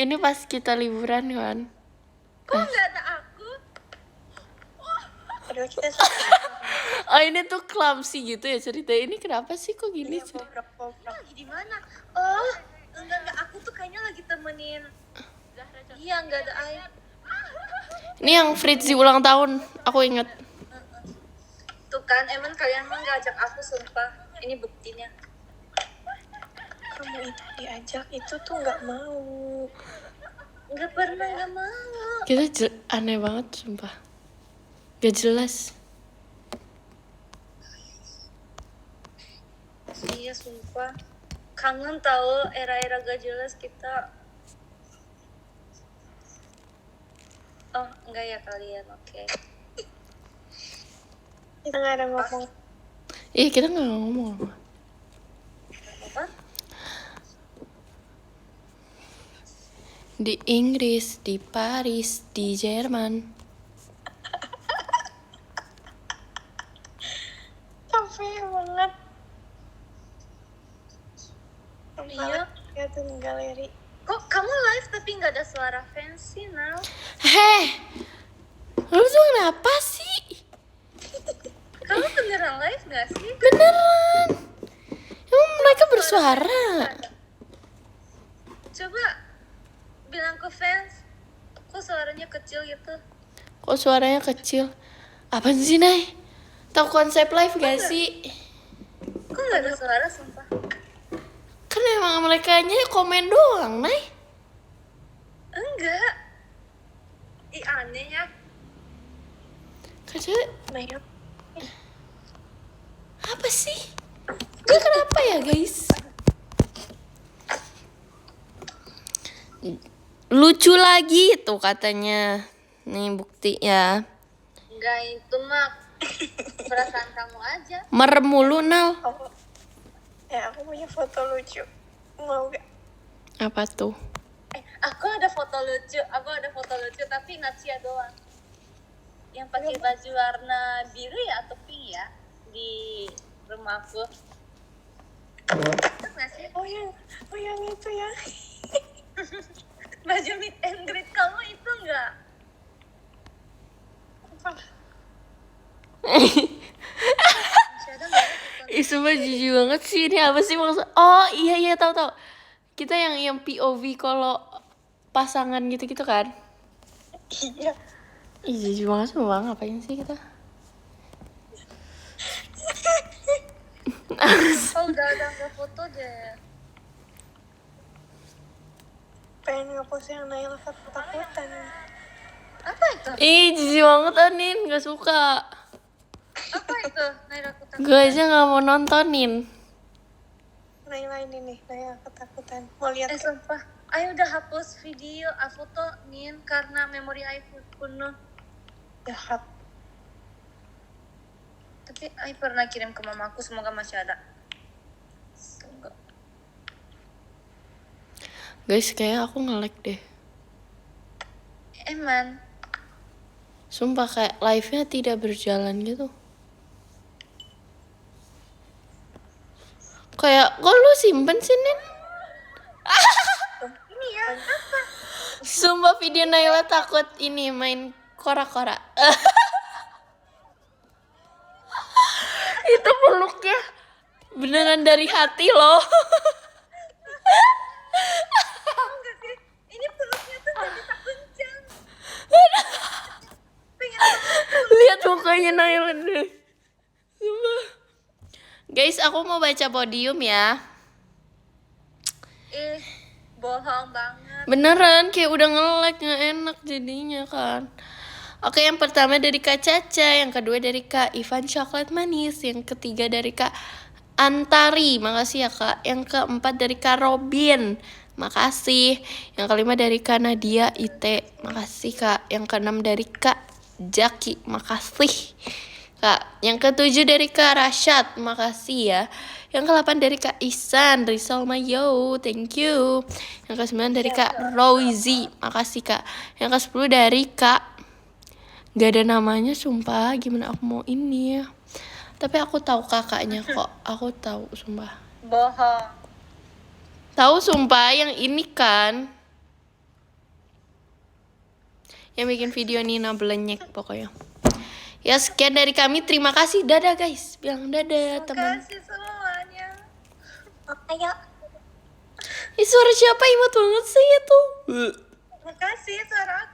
ini pas kita liburan kan. Kok nggak ada aku? Padahal kita Oh ini tuh clumsy gitu ya cerita ini kenapa sih kok gini sih? Lagi di mana? Oh, enggak, aku tuh kayaknya lagi temenin. Iya, nggak ada air. Ini yang Fritzi ulang tahun, aku inget. Tuh kan, emang kalian mah nggak ajak aku, sumpah. Ini buktinya. kamu itu diajak itu tuh nggak mau. Nggak pernah, nggak mau. Kita aneh banget sumpah. Gak jelas. Iya, sumpah. Kangen tahu era-era gak jelas kita. Oh, enggak ya kalian, oke. Kita nggak ada ngomong. Iya kita nggak ngomong. Apa? Di Inggris, di Paris, di Jerman. Capek banget. Iya. Ya tuh galeri. Kok kamu live tapi nggak ada suara fans sih, Nal? Heh, lu tuh kenapa sih? Kamu beneran live nggak sih? Beneran. Emang mereka bersuara? Coba bilang ke fans, kok suaranya kecil gitu? Kok suaranya kecil? Apaan sih, Nay? Tahu konsep live gak sih? Kok nggak ada suara, sumpah? Kan emang mereka komen doang, Nay. Enggak. Ih, aneh ya. Kadang Nah, apa sih? Gak kenapa ya, guys? Lucu lagi tuh katanya. Nih bukti ya. Enggak, itu mah perasaan kamu aja. Merem mulu, Nal. aku, aku punya foto lucu. Mau gak? Apa tuh? Aku ada foto lucu tapi Nacia doang. Yang pakai baju warna biru ya atau pink ya di rumahku. Terus nggak sih? Oh yang itu ya. Baju meet and greet kamu itu enggak? Apa? Masih ada nggak ya foto? Ih, sumpah jijik banget sih. Ini apa sih maksud? Oh iya tahu. Kita yang POV kalau pasangan gitu kan. Iya. Ih jijik banget sumpah, ngapain sih kita? Oh udah ada nggak foto deh. Pengen ngapus yang Naila ketakutan. Apa itu? Ih jijik banget Anin, gak suka. Apa itu? Naira aku takut. Gue aja gak mau nontonin. Naila ini nih, Naila ketakutan. Mau lihat Sumpah. Ayo udah hapus video, foto Nin karena memori iPhone penuh. jahat. Tapi Ai pernah kirim ke mamaku, semoga masih ada. Semoga. Guys kayak aku nge-lag deh. Eman. Sumpah kayak live-nya tidak berjalan gitu. Kayak kok lu simpen sih Nin? Ini ya, apa? Sumpah video Naila takut ini main kora-kora. Itu peluknya beneran dari hati loh. Enggak sih, ini peluknya tuh gak bisa kencang. Pengen Lihat mukanya Naila deh. Sumpah. Guys, aku mau baca podium ya. bohong banget. Beneran kayak udah nge-lag, gak enak jadinya kan. Oke, yang pertama dari Kak Caca, yang kedua dari Kak Ivan Coklat Manis, yang ketiga dari Kak Antari, makasih ya Kak. Yang keempat dari Kak Robin, makasih. Yang kelima dari Kak Nadia Ite, makasih Kak. Yang keenam dari Kak Jaki, makasih Kak. Yang ketujuh dari Kak Rashad, makasih ya. Yang ke-8 dari Kak Ihsan Rizal Mayo, thank you. Yang ke-9 dari Kak Roizi, makasih Kak. Yang ke-10 dari Kak Gak ada namanya sumpah, gimana aku mau ini ya. Tapi aku tahu kakaknya kok, aku tahu sumpah. Bohong. Tahu sumpah yang ini kan. Yang bikin video Nina Belenyek pokoknya. Ya sekian dari kami, terima kasih. Dadah guys, bilang dadah teman. Makasih semuanya. Ayo. Ih, suara siapa imut banget sih itu? Makasih suara aku.